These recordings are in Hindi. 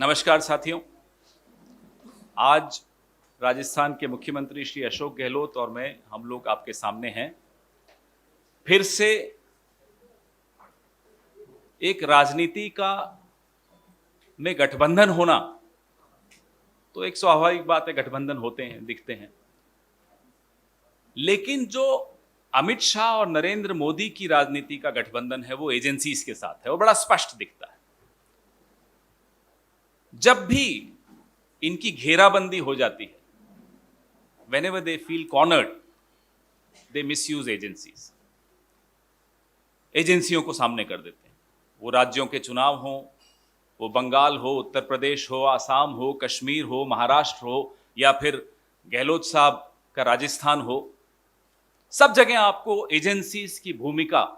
नमस्कार साथियों। आज राजस्थान के मुख्यमंत्री श्री अशोक गहलोत और मैं हम लोग आपके सामने हैं। फिर से एक राजनीति का में गठबंधन होना तो एक स्वाभाविक बात है, गठबंधन होते हैं, दिखते हैं। लेकिन जो अमित शाह और नरेंद्र मोदी की राजनीति का गठबंधन है वो एजेंसीज के साथ है, वो बड़ा स्पष्ट दिखता है। जब भी इनकी घेराबंदी हो जाती है, whenever they feel cornered, they misuse agencies. एजेंसियों को सामने कर देते हैं। वो राज्यों के चुनाव हो, वो बंगाल हो, उत्तर प्रदेश हो, आसाम हो, कश्मीर हो, महाराष्ट्र हो, या फिर गहलोत साहब का राजस्थान हो, सब जगह आपको एजेंसीज की भूमिका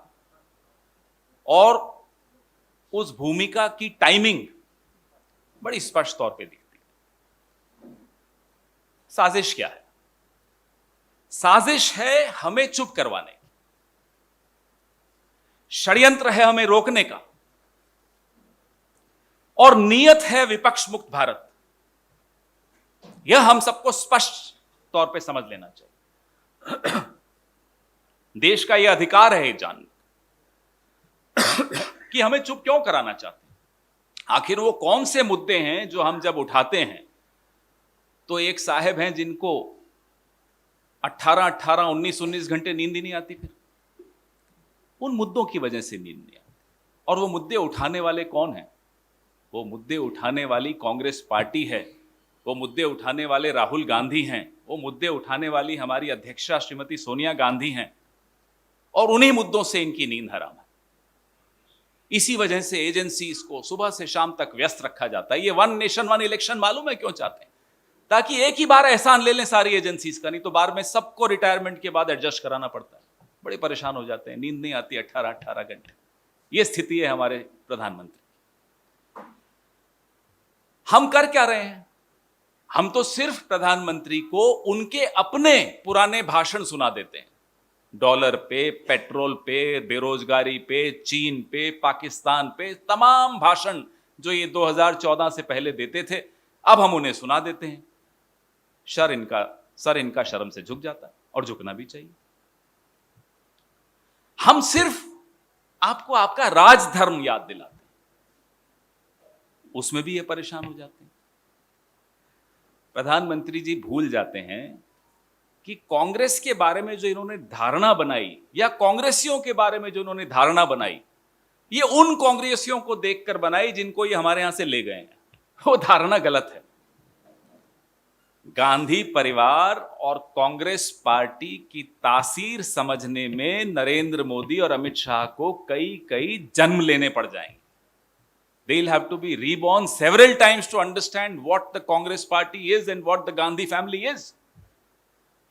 और उस भूमिका की टाइमिंग बड़ी स्पष्ट तौर पे दिखती है। साजिश क्या है? साजिश है हमें चुप करवाने की, षड्यंत्र है हमें रोकने का, और नीयत है विपक्ष मुक्त भारत। यह हम सबको स्पष्ट तौर पे समझ लेना चाहिए। देश का यह अधिकार है जानना कि हमें चुप क्यों कराना चाहते हैं। आखिर वो कौन से मुद्दे हैं जो हम जब उठाते हैं तो एक साहब हैं जिनको 18-18, 19-19 घंटे नींद ही नहीं आती। फिर उन मुद्दों की वजह से नींद नहीं आती। और वो मुद्दे उठाने वाले कौन हैं? वो मुद्दे उठाने वाली कांग्रेस पार्टी है, वो मुद्दे उठाने वाले राहुल गांधी हैं, वो मुद्दे उठाने वाली हमारी अध्यक्षा श्रीमती सोनिया गांधी हैं, और उन्हीं मुद्दों से इनकी नींद हराम है। इसी वजह से एजेंसीज को सुबह से शाम तक व्यस्त रखा जाता है। ये वन नेशन वन इलेक्शन मालूम है क्यों चाहते हैं? ताकि एक ही बार एहसान ले लें सारी एजेंसीज का, नहीं तो बार में सबको रिटायरमेंट के बाद एडजस्ट कराना पड़ता है। बड़े परेशान हो जाते हैं, नींद नहीं आती 18-18 घंटे। ये स्थिति है हमारे प्रधानमंत्री। हम कर क्या रहे हैं? हम तो सिर्फ प्रधानमंत्री को उनके अपने पुराने भाषण सुना देते हैं। डॉलर पे, पेट्रोल पे, बेरोजगारी पे, चीन पे, पाकिस्तान पे, तमाम भाषण जो ये 2014 से पहले देते थे, अब हम उन्हें सुना देते हैं। सर इनका शर्म से झुक जाता है, और झुकना भी चाहिए। हम सिर्फ आपको आपका राजधर्म याद दिलाते हैं, उसमें भी ये परेशान हो जाते हैं। प्रधानमंत्री जी भूल जाते हैं कि कांग्रेस के बारे में जो इन्होंने धारणा बनाई, या कांग्रेसियों के बारे में जो इन्होंने धारणा बनाई, ये उन कांग्रेसियों को देखकर बनाई जिनको ये हमारे यहां से ले गए हैं। वो धारणा गलत है। गांधी परिवार और कांग्रेस पार्टी की तासीर समझने में नरेंद्र मोदी और अमित शाह को कई जन्म लेने पड़ जाएंगे। They'll have to be reborn several times to understand what the Congress party is and what the Gandhi family is.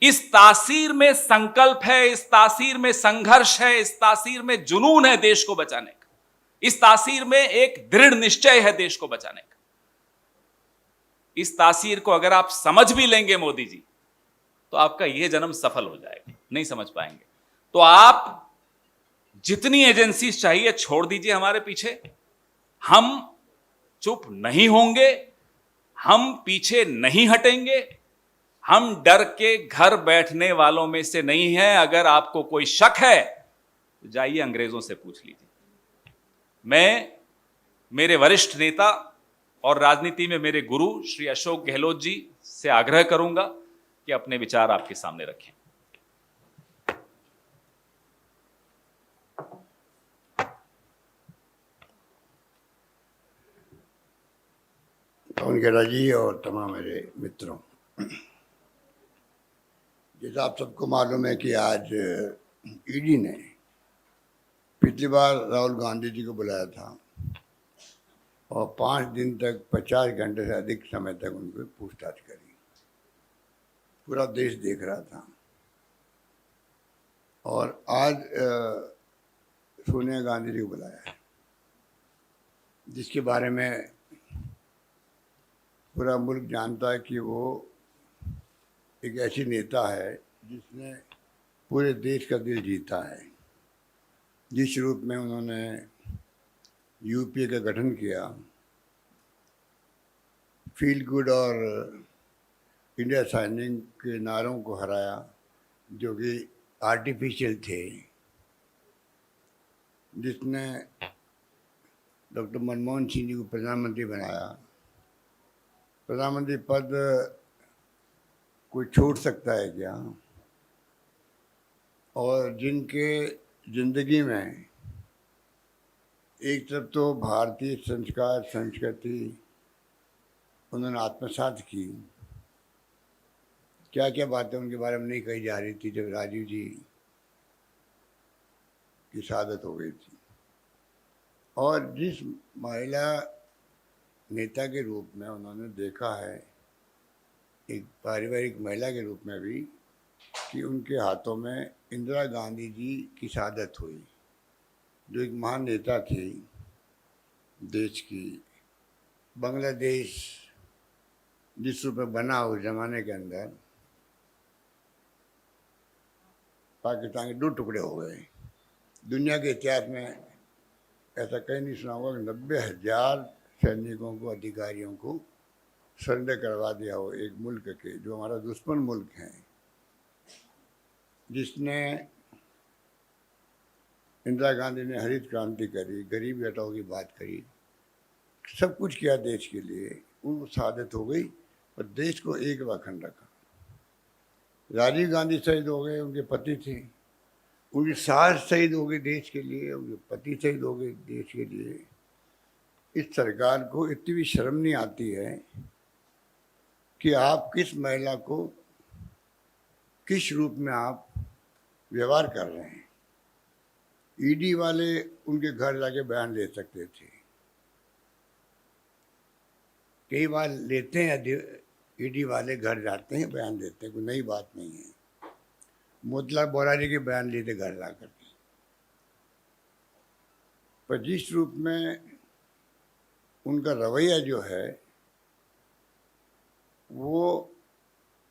इस तासीर में संकल्प है, इस तासीर में संघर्ष है, इस तासीर में जुनून है देश को बचाने का, इस तासीर में एक दृढ़ निश्चय है देश को बचाने का। इस तासीर को अगर आप समझ भी लेंगे मोदी जी, तो आपका यह जन्म सफल हो जाएगा। नहीं समझ पाएंगे तो आप जितनी एजेंसीज चाहिए छोड़ दीजिए हमारे पीछे। हम चुप नहीं होंगे, हम पीछे नहीं हटेंगे, हम डर के घर बैठने वालों में से नहीं हैं। अगर आपको कोई शक है तो जाइए अंग्रेजों से पूछ लीजिए। मैं मेरे वरिष्ठ नेता और राजनीति में मेरे गुरु श्री अशोक गहलोत जी से आग्रह करूंगा कि अपने विचार आपके सामने रखें। पवन खेड़ा जी और तमाम मेरे मित्रों, जैसा आप सबको मालूम है कि आज ईडी ने पिछली बार राहुल गांधी जी को बुलाया था और 5 दिन तक 50 घंटे से अधिक समय तक उनको पूछताछ करी। पूरा देश देख रहा था। और आज सोनिया गांधी जी को बुलाया है, जिसके बारे में पूरा मुल्क जानता है कि वो एक ऐसी नेता है जिसने पूरे देश का दिल जीता है। जिस रूप में उन्होंने यूपीए का गठन किया, फील गुड और इंडिया शाइनिंग के नारों को हराया, जो कि आर्टिफिशियल थे, जिसने डॉक्टर मनमोहन सिंह जी को प्रधानमंत्री बनाया। प्रधानमंत्री पद कोई छोड़ सकता है क्या? और जिनके जिंदगी में एक तरफ तो भारतीय संस्कार संस्कृति उन्होंने आत्मसात की, क्या क्या बातें उनके बारे में नहीं कही जा रही थी जब राजीव जी की शहादत हो गई थी। और जिस महिला नेता के रूप में उन्होंने देखा है, एक पारिवारिक महिला के रूप में भी, कि उनके हाथों में इंदिरा गांधी जी की शहादत हुई, जो एक महान नेता थी देश की। बांग्लादेश जिस रूप में बना उस जमाने के अंदर, पाकिस्तान के दो टुकड़े हो गए। दुनिया के इतिहास में ऐसा कहीं नहीं सुना होगा कि 90,000 सैनिकों को, अधिकारियों को सरेंडर करवा दिया हो एक मुल्क के, जो हमारा दुश्मन मुल्क है, जिसने इंदिरा गांधी ने हरित क्रांति करी, गरीबी हटाओ की बात करी, सब कुछ किया देश के लिए। उनको शहादत हो गई और देश को एक अखंड रखा। राजीव गांधी शहीद हो गए, उनके पति थे, उनकी सास शहीद हो गई देश के लिए, उनके पति शहीद हो गए देश के लिए। इस सरकार को इतनी भी शर्म नहीं आती है कि आप किस महिला को किस रूप में आप व्यवहार कर रहे हैं। ईडी वाले उनके घर जाके बयान ले सकते थे, कई बार लेते हैं, ईडी वाले घर जाते हैं, बयान देते हैं, कोई नई बात नहीं है। मोतीलाल बोरा जी के बयान लिए थे घर ला करके। पर जिस रूप में उनका रवैया जो है वो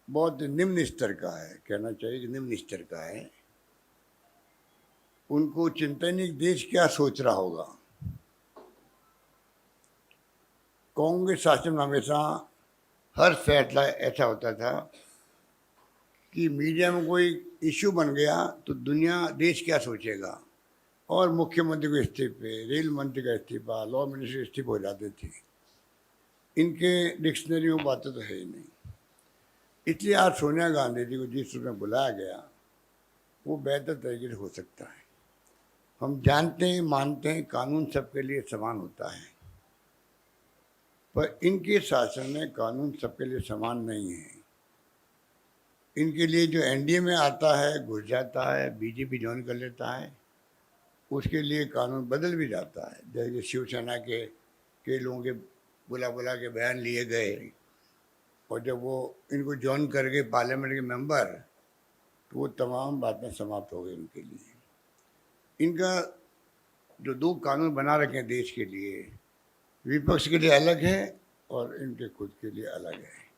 बहुत निम्न स्तर का है, कहना चाहिए कि निम्न स्तर का है। उनको चिंता नहीं कि देश क्या सोच रहा होगा। कांग्रेस शासन में हमेशा हर फैसला ऐसा होता था कि मीडिया में कोई इश्यू बन गया तो दुनिया, देश क्या सोचेगा, और मुख्यमंत्री को इस्तीफे, रेल मंत्री का इस्तीफा, लॉ मिनिस्टर इस्तीफे हो जाते थे। इनके डिक्शनरी में बातें तो है ही नहीं। इसलिए आज सोनिया गांधी जी को जिस रूप में बुलाया गया वो बेहतर तरीके से हो सकता है। हम जानते हैं, मानते हैं, कानून सबके लिए समान होता है, पर इनके शासन में कानून सबके लिए समान नहीं है। इनके लिए जो एनडीए में आता है, घुस जाता है, बीजेपी ज्वाइन कर लेता है, उसके लिए कानून बदल भी जाता है। जैसे शिवसेना के कई लोगों के बुला के बयान लिए गए, और जब वो इनको ज्वाइन कर गए पार्लियामेंट के मेंबर, तो वो तमाम बातें समाप्त हो गई उनके लिए। इनका जो दो कानून बना रखे हैं देश के लिए, विपक्ष के लिए अलग है और इनके खुद के लिए अलग है।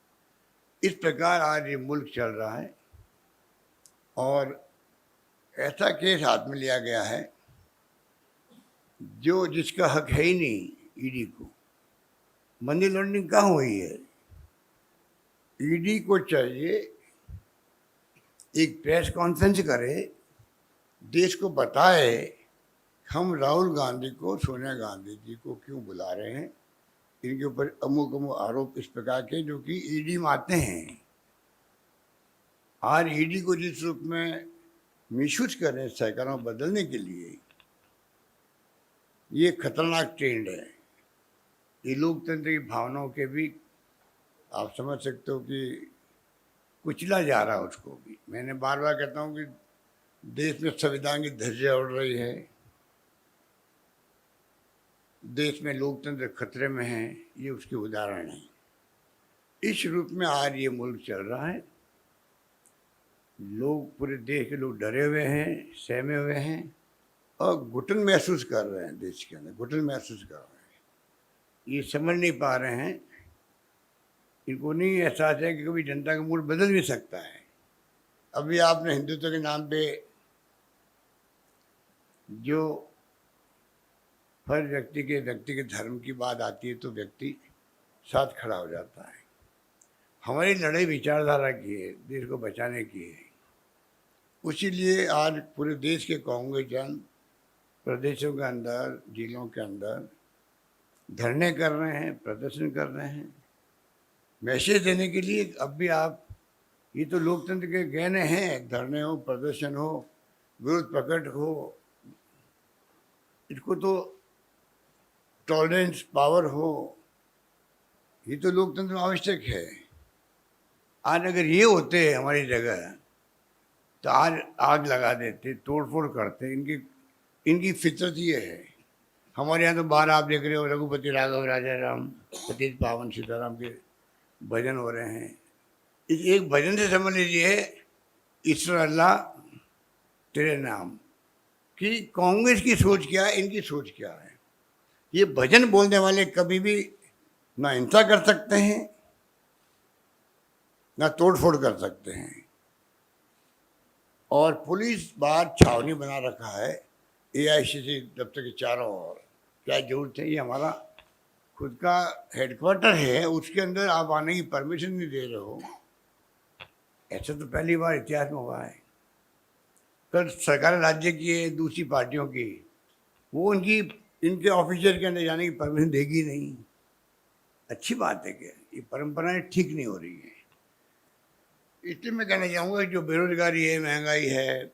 इस प्रकार आज ये मुल्क चल रहा है, और ऐसा केस हाथ में लिया गया है जो जिसका हक है ही नहीं। ईडी को मनी लॉन्ड्रिंग कहाँ हुई है? ईडी को चाहिए एक प्रेस कॉन्फ्रेंस करे, देश को बताए हम राहुल गांधी को, सोनिया गांधी जी को क्यों बुला रहे हैं, इनके ऊपर अमुक अमुक आरोप इस प्रकार के जो कि ईडी में आते हैं। आज ईडी को जिस रूप में मिसयूज कर रहे हैं सरकारों को बदलने के लिए, ये खतरनाक ट्रेंड है। ये लोकतंत्र की भावनाओं के भी आप समझ सकते हो कि कुचला जा रहा है उसको भी। मैंने बार बार कहता हूँ कि देश में संविधान की धज्जियां उड़ रही है, देश में लोकतंत्र खतरे में है, ये उसके उदाहरण है। इस रूप में आज ये मुल्क चल रहा है। लोग, पूरे देश के लोग डरे हुए हैं, सहमे हुए हैं, और घुटन महसूस कर रहे हैं, देश के अंदर घुटन महसूस कर रहे हैं। ये समझ नहीं पा रहे हैं, इनको नहीं एहसास है कि कभी जनता का मूड बदल भी सकता है। अभी आपने हिंदुत्व के नाम पे जो हर व्यक्ति के धर्म की बात आती है, तो व्यक्ति साथ खड़ा हो जाता है। हमारी लड़ाई विचारधारा की है, देश को बचाने की है। उसीलिए आज पूरे देश के कांग्रेसजन प्रदेशों के अंदर, जिलों के अंदर धरने कर रहे हैं, प्रदर्शन कर रहे हैं, मैसेज देने के लिए। अब भी आप, ये तो लोकतंत्र के गहने हैं, धरने हो, प्रदर्शन हो, विरोध प्रकट हो, इसको तो टॉलरेंस पावर हो, ये तो लोकतंत्र में आवश्यक है। आज अगर ये होते हमारी जगह तो आज आग लगा देते, तोड़फोड़ करते। इनकी इनकी फितरत ये है। हमारे यहाँ तो बाहर आप देख रहे हो, रघुपति राघव राजा राम, पतित पावन सीताराम के भजन हो रहे हैं। इस एक भजन से समझ लीजिए, ईश्वर अल्लाह तेरे नाम, कि कांग्रेस की सोच क्या है, इनकी सोच क्या है। ये भजन बोलने वाले कभी भी ना हिंसा कर सकते हैं, ना तोड़फोड़ कर सकते हैं। और पुलिस बाहर छावनी बना रखा है एआईसीसी दफ्तर के चारों ओर। क्या जरूरत है? ये हमारा खुद का हेडक्वार्टर है, उसके अंदर आप आने की परमिशन नहीं दे रहे हो। ऐसा तो पहली बार इतिहास में हुआ है। कल सरकार राज्य की है, दूसरी पार्टियों की, वो इनके ऑफिसर के अंदर जाने की परमिशन देगी नहीं। अच्छी बात है कि ये परंपराएं ठीक नहीं हो रही है। इसलिए मैं कहना चाहूँगा, जो बेरोजगारी है, महंगाई है,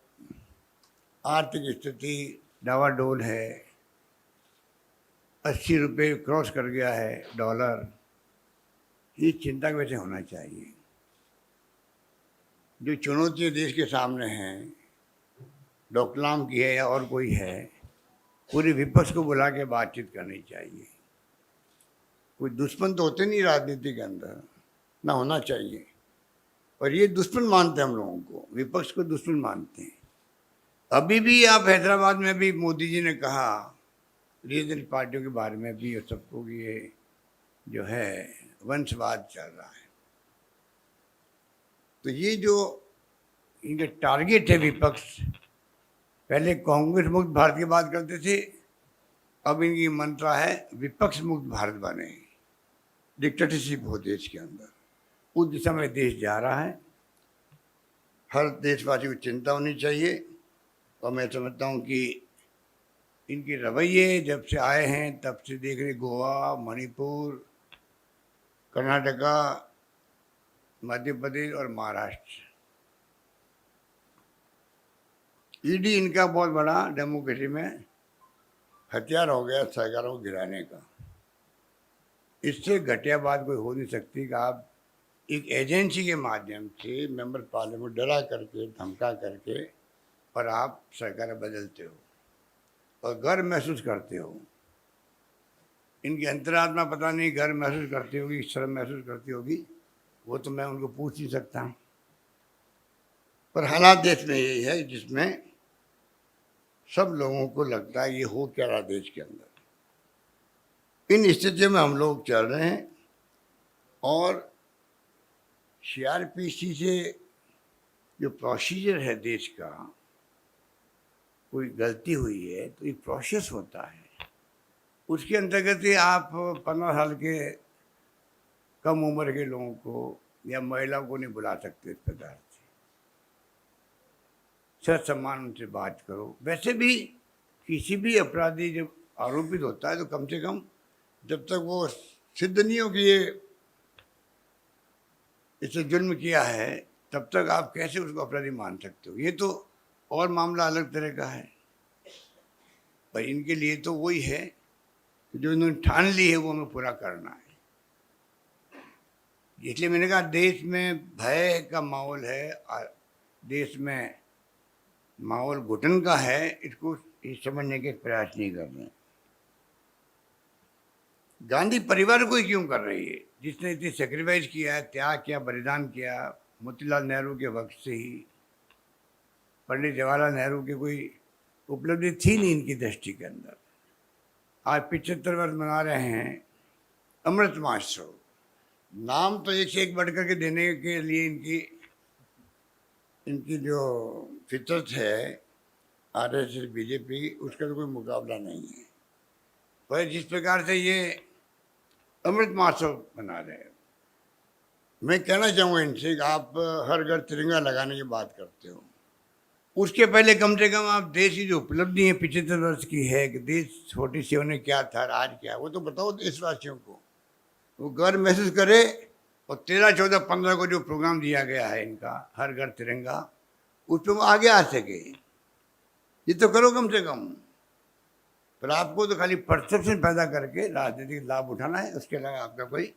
आर्थिक स्थिति डावाडोल है, 80 रुपये क्रॉस कर गया है डॉलर, ये चिंता का विषय होना चाहिए। जो चुनौतियाँ देश के सामने हैं, डोकलाम की है या और कोई है, पूरे विपक्ष को बुला के बातचीत करनी चाहिए। कोई दुश्मन तो होते नहीं राजनीति के अंदर, ना होना चाहिए। और ये दुश्मन मानते हैं हम लोगों को, विपक्ष को दुश्मन मानते हैं। अभी भी आप हैदराबाद में भी मोदी जी ने कहा, रीजनल पार्टियों के बारे में भी, और सबको ये जो है वंशवाद चल रहा है। तो ये जो इनके टारगेट है विपक्ष, पहले कांग्रेस मुक्त भारत की बात करते थे, अब इनकी मंत्रा है विपक्ष मुक्त भारत बने, डिक्टेटरशिप हो देश के अंदर। उस दिशा में देश जा रहा है। हर देशवासी को चिंता होनी चाहिए। और मैं समझता हूँ कि इनके रवैये जब से आए हैं तब से देख रहे, गोवा, मणिपुर, कर्नाटका, मध्य प्रदेश और महाराष्ट्र, ईडी इनका बहुत बड़ा डेमोक्रेसी में हथियार हो गया सरकारों को गिराने का। इससे घटिया बात कोई हो नहीं सकती कि आप एक एजेंसी के माध्यम से मेंबर पार्लियामेंट डरा करके, धमका करके, और आप सरकार बदलते हो और गर्व महसूस करते हो। इनकी अंतरात्मा पता नहीं गर्व महसूस करती होगी, शर्म महसूस करती होगी, वो तो मैं उनको पूछ नहीं सकता। पर हालात देश में यही है जिसमें सब लोगों को लगता है ये हो क्या रहा देश के अंदर। इन स्थितियों में हम लोग चल रहे हैं। और सीआरपीसी से जो प्रोसीजर है देश का, कोई गलती हुई है तो एक प्रोसेस होता है, उसके अंतर्गत ही आप 15 साल के कम उम्र के लोगों को या महिलाओं को नहीं बुला सकते। इस प्रकार से सच सम्मान उनसे बात करो। वैसे भी किसी भी अपराधी जब आरोपित होता है तो कम से कम जब तक वो सिद्ध नहीं हो कि ये इससे जुल्म किया है, तब तक आप कैसे उसको अपराधी मान सकते हो। ये तो और मामला अलग तरह का है। पर इनके लिए तो वही है कि जो इन्होंने ठान ली है वो हमें पूरा करना है। इसलिए मैंने कहा, देश में भय का माहौल है, देश में माहौल घुटन का है, इसको समझने के प्रयास नहीं कर रहे। गांधी परिवार को ही क्यों कर रही है, जिसने इतनी सेक्रीफाइस किया है, त्याग किया, बलिदान किया। मोतीलाल नेहरू के वक्त से ही, पंडित जवाहरलाल नेहरू की कोई उपलब्धि थी नहीं इनकी दृष्टि के अंदर। आज 75 वर्ष मना रहे हैं अमृत महोत्सव। नाम तो एक से एक बढ़ करके देने के लिए इनकी जो फितरत है, आरएसएस, बीजेपी, उसका तो कोई मुकाबला नहीं है। पर जिस प्रकार से ये अमृत महोत्सव मना रहे हैं। मैं कहना चाहूँगा इनसे कि आप हर घर तिरंगा लगाने की बात करते हो, उसके पहले कम से कम आप देश की जो उपलब्धि है 75 वर्ष की है कि देश 47 में क्या था, आज क्या है, वो तो बताओ देशवासियों को, वो गर्व महसूस करे। और 13, 14, 15 को जो प्रोग्राम दिया गया है इनका हर घर तिरंगा, उस पर वो आगे आ सके, ये तो करो कम से कम। पर आपको तो खाली परसेप्शन पैदा करके राजनीतिक लाभ उठाना है, उसके अलावा आपका कोई।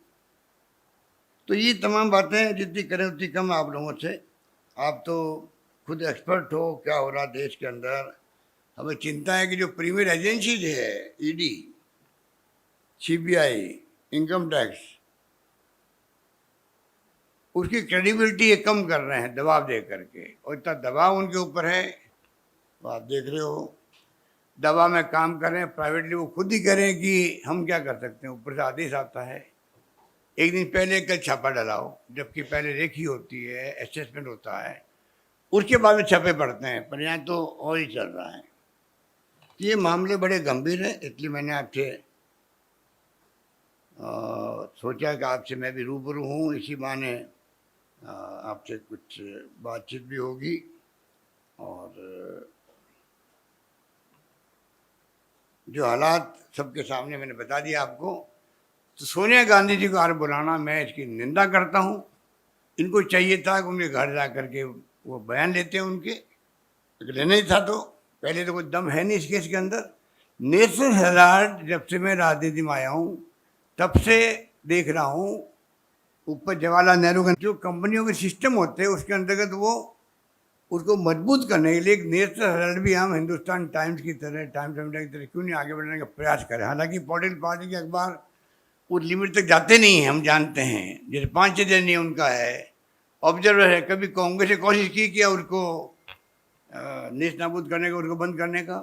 तो ये तमाम बातें जितनी करें उतनी कम आप लोगों से। आप तो खुद एक्सपर्ट हो क्या हो रहा देश के अंदर। हमें चिंता है कि जो प्रीमियर एजेंसीज है, ईडी, सीबीआई, इनकम टैक्स, उसकी क्रेडिबिलिटी ये कम कर रहे हैं दबाव दे करके, और इतना दबाव उनके ऊपर है, तो आप देख रहे हो दवा में काम कर रहे हैं। प्राइवेटली वो खुद ही करें कि हम क्या कर सकते हैं, ऊपर से आदेश आता है, एक दिन पहले कल छापा डलाओ, जबकि पहले रेखी होती है, असेसमेंट होता है, उसके बाद में छापे पड़ते हैं। पर यहाँ तो और ही चल रहा है। ये मामले बड़े गंभीर हैं, इसलिए मैंने आपसे सोचा कि आपसे मैं भी रूबरू हूँ, इसी बहाने आपसे कुछ बातचीत भी होगी। और जो हालात सबके सामने मैंने बता दिया आपको। तो सोनिया गांधी जी को आज बुलाना, मैं इसकी निंदा करता हूँ। इनको चाहिए था कि उनके घर जा करके वो बयान लेते हैं उनके, लेना ही था। तो पहले तो कोई दम है नहीं इस केस के अंदर। नेशनल हेराल्ड जब से मैं राजनीति में आया हूँ तब से देख रहा हूँ, ऊपर जवाहरलाल नेहरू का जो कंपनियों के सिस्टम होते हैं उसके अंतर्गत वो उसको मजबूत करने के लिए एक नेशनल हेराल्ड भी हम हिंदुस्तान टाइम्स की तरह, टाइम्स ऑफ इंडिया की तरह क्यों नहीं आगे बढ़ने का प्रयास करें। हालांकि पॉलिटिकल पार्टी के अखबार उस लिमिट तक जाते नहीं हैं, हम जानते हैं। जैसे 5-6 दिन नहीं उनका है, ऑब्जर्वर है। कभी कांग्रेस ने कोशिश की क्या उसको नेश नाबूद करने का, उसको बंद करने का।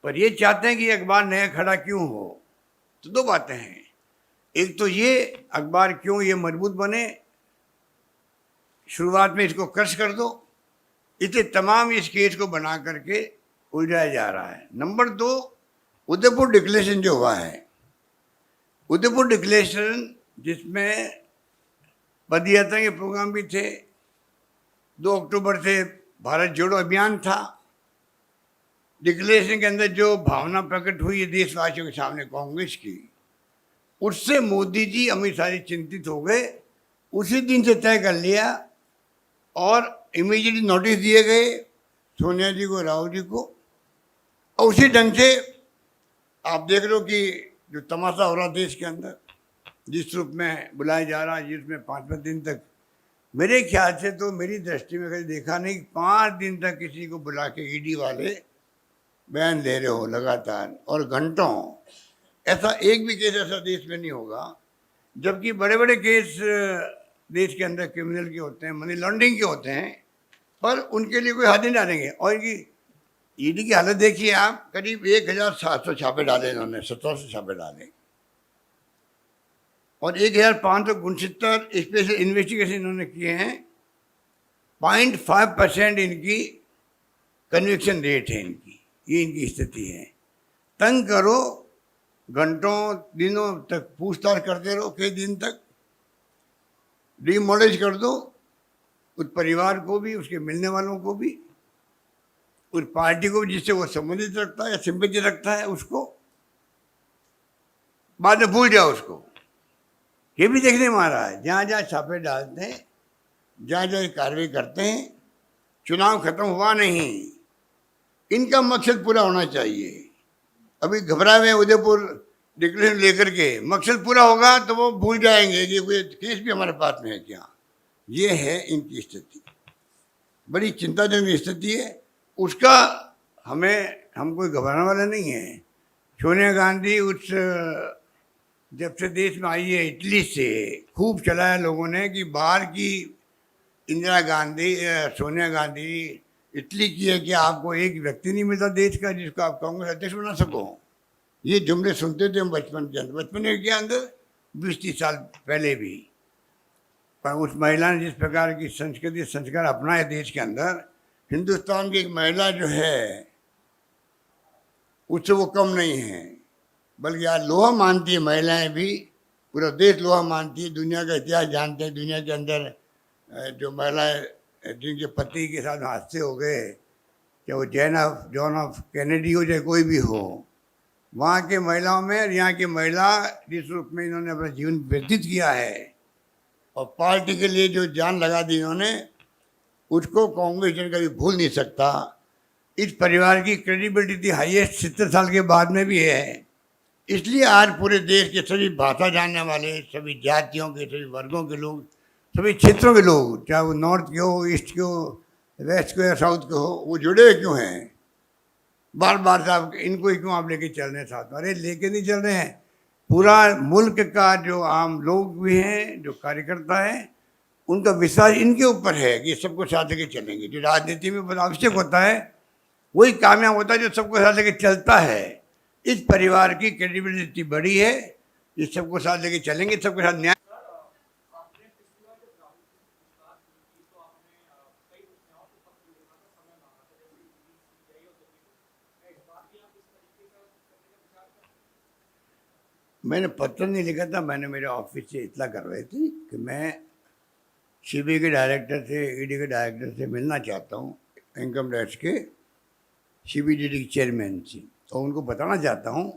पर ये चाहते हैं कि अखबार नया खड़ा क्यों हो। तो दो बातें हैं, एक तो ये अखबार क्यों ये मजबूत बने, शुरुआत में इसको क्रश कर दो, इसे तमाम इस केस को बना करके उलझाया जा रहा है। नंबर 2, उदयपुर डिक्लेरेशन जो हुआ है, उदयपुर डिक्लेरेशन जिसमें पदयात्रा के प्रोग्राम भी थे, 2 अक्टूबर से भारत जोड़ो अभियान था। डिक्लेरेशन के अंदर जो भावना प्रकट हुई है देशवासियों के सामने कांग्रेस की, उससे मोदी जी अमित शाह जी चिंतित हो गए। उसी दिन से तय कर लिया और इमीडिएटली नोटिस दिए गए सोनिया जी को, राहुल जी को। और उसी ढंग से आप देख लो कि जो तमाशा हो रहा देश के अंदर, जिस रूप में बुलाया जा रहा है, जिसमें 5-5 दिन तक, मेरे ख्याल से तो मेरी दृष्टि में कभी देखा नहीं 5 दिन तक किसी को बुला के ईडी वाले बयान दे रहे हो लगातार और घंटों। ऐसा एक भी केस ऐसा देश में नहीं होगा। जबकि बड़े बड़े केस देश के अंदर क्रिमिनल के होते हैं, मनी लॉन्ड्रिंग के होते हैं, पर उनके लिए कोई हाथ नहीं डालेंगे। और इनकी ईडी की हालत देखिए आप, करीब 1700 छापे डाले इन्होंने, 1700 छापे डाले, और 1569 स्पेशल इन्वेस्टिगेशन इन्होंने किए हैं। 0.5% इनकी कन्विक्शन रेट है इनकी, ये इनकी स्थिति है। तंग करो, घंटों दिनों तक पूछताछ करते रहो, कई दिन तक डिमोलिश कर दो उस परिवार को भी, उसके मिलने वालों को भी, उस पार्टी को भी जिससे वो संबंधित रखता है या सिंपैथी रखता है, उसको बाद में भूल जाओ उसको। ये भी देखने में आ रहा है, जहाँ जहाँ छापे डालते हैं, जहाँ जहाँ कार्रवाई करते हैं, चुनाव खत्म हुआ नहीं, इनका मकसद पूरा होना चाहिए। अभी घबराए हुए उदयपुर डिक्लेरेशन लेकर के, मकसद पूरा होगा तो वो भूल जाएंगे कि कोई केस भी हमारे पास में है क्या। ये है इनकी स्थिति, बड़ी चिंताजनक स्थिति है। उसका हम कोई घबराने वाला नहीं है। सोनिया गांधी उस जब से देश में आई है इटली से, खूब चलाया लोगों ने कि बाहर की इंदिरा गांधी, सोनिया गांधी इटली की है कि आपको एक व्यक्ति नहीं मिलता देश का जिसको आप कांग्रेस अध्यक्ष बना सको। ये जुमले सुनते थे हम बचपन के अंदर, बचपन के अंदर 20-30 साल पहले भी। पर उस महिला ने जिस प्रकार की संस्कृति संस्कार अपनाए देश के अंदर, हिंदुस्तान की एक महिला जो है उससे वो कम नहीं है, बल्कि आज लोहा मानती है महिलाएं भी पूरा देश लोहा मानती है, दुनिया का इतिहास जानते हैं। दुनिया के अंदर जो महिलाएं जिनके पति के साथ हादसे हो गए, चाहे वो जॉन ऑफ कैनेडी हो, चाहे कोई भी हो, वहाँ के महिलाओं में और यहाँ की महिला जिस रूप में इन्होंने अपना जीवन व्यतीत किया है और पार्टी के लिए जो जान लगा दी इन्होंने, उसको कांग्रेस जन कभी भूल नहीं सकता। इस परिवार की क्रेडिबिलिटी थी हाईएस्ट 70 साल के बाद में भी है। इसलिए आज पूरे देश के सभी भाषा जानने वाले, सभी जातियों के, सभी वर्गों के लोग, सभी क्षेत्रों के लोग, चाहे वो नॉर्थ के हो, ईस्ट के हो, वेस्ट के हो या साउथ के हो, वो जुड़े हुए क्यों हैं? बार बार साहब इनको ही क्यों आप लेके चल रहे हैं साथ में? अरे लेके नहीं चल रहे हैं, पूरा मुल्क का जो आम लोग भी हैं, जो कार्यकर्ता हैं, उनका विश्वास इनके ऊपर है कि सबको साथ लेके चलेंगे। जो राजनीति में आवश्यक होता है वही कामयाब होता है जो सबको साथ लेके चलता है। इस परिवार की क्रेडिबिलिटी बड़ी है, ये सबको साथ लेके चलेंगे, सबके साथ न्याय। मैंने पत्र नहीं लिखा था, मैंने मेरे ऑफिस से इतला करवाई थी कि मैं सीबीआई के डायरेक्टर से, ईडी के डायरेक्टर से मिलना चाहता हूँ, इनकम टैक्स के सीबीडीटी के चेयरमैन से, और उनको बताना चाहता हूँ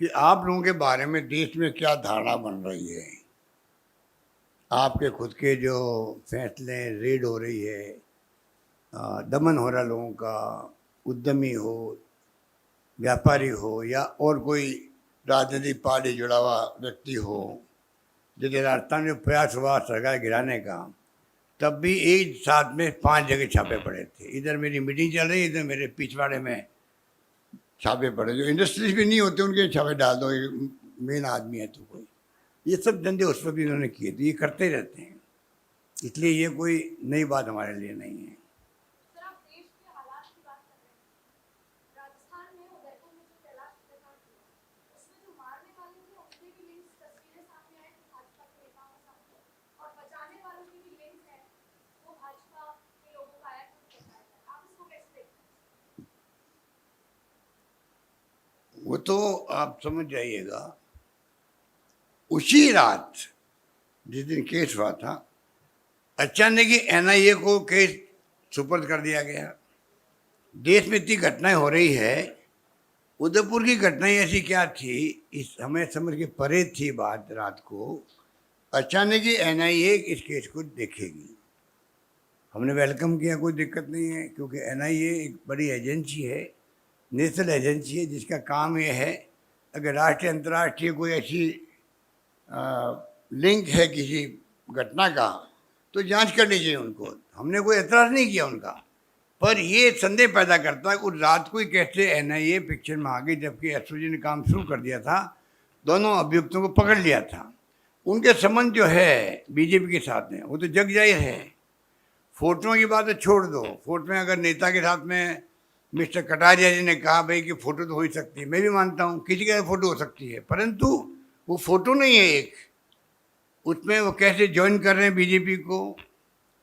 कि आप लोगों के बारे में देश में क्या धारणा बन रही है। आपके खुद के जो फैसले, रेड हो रही है, दमन हो रहा लोगों का, उद्यमी हो, व्यापारी हो या और कोई राजनीतिक पार्टी जुड़ा हुआ व्यक्ति हो, जैसे राजस्थान में प्रयास हुआ सरकार गिराने का, तब भी एक साथ में 5 जगह छापे पड़े थे। इधर मेरी मीटिंग चल रही, इधर मेरे पिछवाड़े में छापे पड़े। जो इंडस्ट्रीज भी नहीं होते उनके छापे डाल दो, मेन आदमी है तो कोई। ये सब धंधे उस पर भी उन्होंने किए, तो ये करते रहते हैं, इसलिए ये कोई नई बात हमारे लिए नहीं है। वो तो आप समझ जाइएगा, उसी रात जिस दिन केस हुआ था, अचानक ही एनआईए को केस सुपर्द कर दिया गया। देश में इतनी घटनाएं हो रही है, उदयपुर की घटनाएं ऐसी क्या थी, इस हमें समझ के परे थी बात। रात को अचानक ही एनआईए इस केस को देखेगी। हमने वेलकम किया, कोई दिक्कत नहीं है, क्योंकि एनआईए एक बड़ी एजेंसी है, नेशनल एजेंसी है, जिसका काम ये है अगर राष्ट्रीय अंतर्राष्ट्रीय कोई ऐसी लिंक है किसी घटना का तो जांच करनी चाहिए उनको। हमने कोई एतराज़ नहीं किया उनका, पर ये संदेह पैदा करता है उस रात को ही कैसे एनआईए पिक्चर में आ गई, जबकि एसओजी ने काम शुरू कर दिया था, दोनों अभियुक्तों को पकड़ लिया था। उनके संबंध जो है बीजेपी के साथ में वो तो जग जाहिर है। फोटों की बात तो छोड़ दो, फोटो में अगर नेता के साथ में मिस्टर कटारिया जी ने कहा भाई कि फ़ोटो तो हो ही सकती है, मैं भी मानता हूँ किसी का फ़ोटो हो सकती है, परंतु वो फ़ोटो नहीं है एक। उसमें वो कैसे ज्वाइन कर रहे हैं बीजेपी को,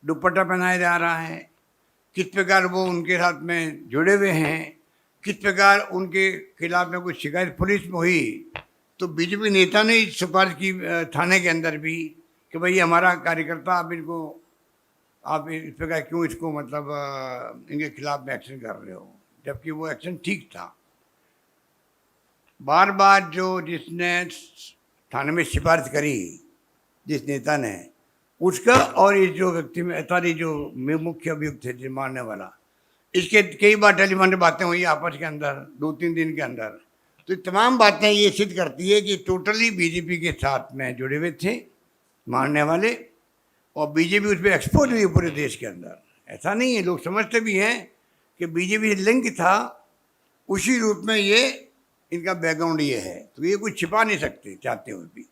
दुपट्टा पहनाया जा रहा है, किस प्रकार वो उनके साथ में जुड़े हुए हैं, किस प्रकार उनके खिलाफ में कोई शिकायत पुलिस में हुई तो बीजेपी नेता ने सिफारिश की थाने के अंदर भी कि भाई हमारा कार्यकर्ता, आप इस प्रकार क्यों इसको मतलब इनके खिलाफ में एक्शन कर रहे हो, जबकि वो एक्शन ठीक था। बार बार जो जिसने थाने में सिफारिश करी, जिस नेता ने, उसका और इस जो व्यक्ति में अतारी जो मुख्य अभियुक्त थे मारने वाला, इसके कई बार टेलीफोन पे बातें हुई आपस के अंदर 2-3 दिन के अंदर। तो तमाम बातें ये सिद्ध करती है कि टोटली बीजेपी के साथ में जुड़े हुए थे मारने वाले, और बीजेपी उस पर एक्सपोज हुई पूरे देश के अंदर। ऐसा नहीं है, लोग समझते भी हैं कि बीजेपी से लिंक था, उसी रूप में ये इनका बैकग्राउंड ये है, तो ये कुछ छिपा नहीं सकते चाहते हुए भी।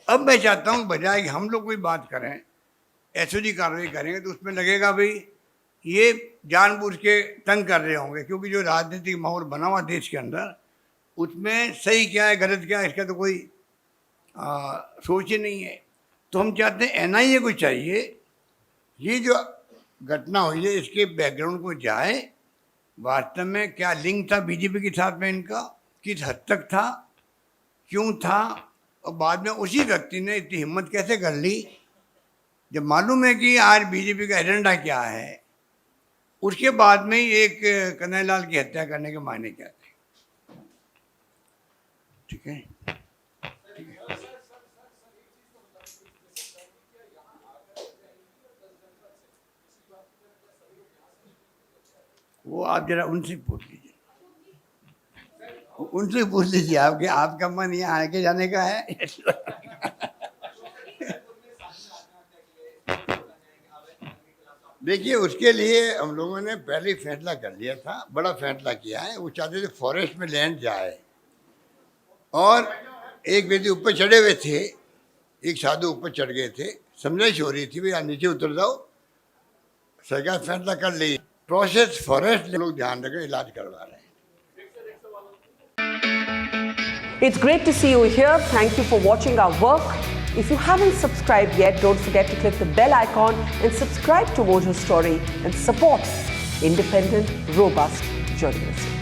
अब मैं चाहता हूँ बजाय कि हम लोग कोई बात करें, एसओजी कार्रवाई करेंगे तो उसमें लगेगा भाई ये जानबूझ के तंग कर रहे होंगे, क्योंकि जो राजनीतिक माहौल बना हुआ देश के अंदर, उसमें सही क्या है गलत क्या है इसका तो कोई सोच ही नहीं है। तो हम चाहते हैं एनआईए को चाहिए ये जो घटना हुई है इसके बैकग्राउंड को जाए, वास्तव में क्या लिंक था बीजेपी के साथ में इनका, किस हद तक था, क्यों था, और बाद में उसी व्यक्ति ने इतनी हिम्मत कैसे कर ली, जब मालूम है कि आज बीजेपी का एजेंडा क्या है, उसके बाद में ही एक कन्हैयालाल की हत्या करने के मायने क्या थे। ठीक है, वो आप जरा उनसे पूछ लीजिए, उनसे पूछ लीजिए आपके आपका मन यहाँ आके जाने का है। देखिए, उसके लिए हम लोगों ने पहले ही फैसला कर लिया था, बड़ा फैसला किया है। वो चाहते थे फॉरेस्ट में लैंड जाए, और एक व्यक्ति ऊपर चढ़े हुए थे, एक साधु ऊपर चढ़ गए थे, समझाइश हो रही थी भाई आप नीचे उतर जाओ, सरकार फैसला कर ली। प्रोसेस फॉरेस्ट लोग ध्यान रखें, इलाज करवा रहे हैं। It's great to see you here. Thank you for watching our work. If you haven't subscribed yet, don't forget to click the bell icon and subscribe to Mojo Story and support independent, robust journalism.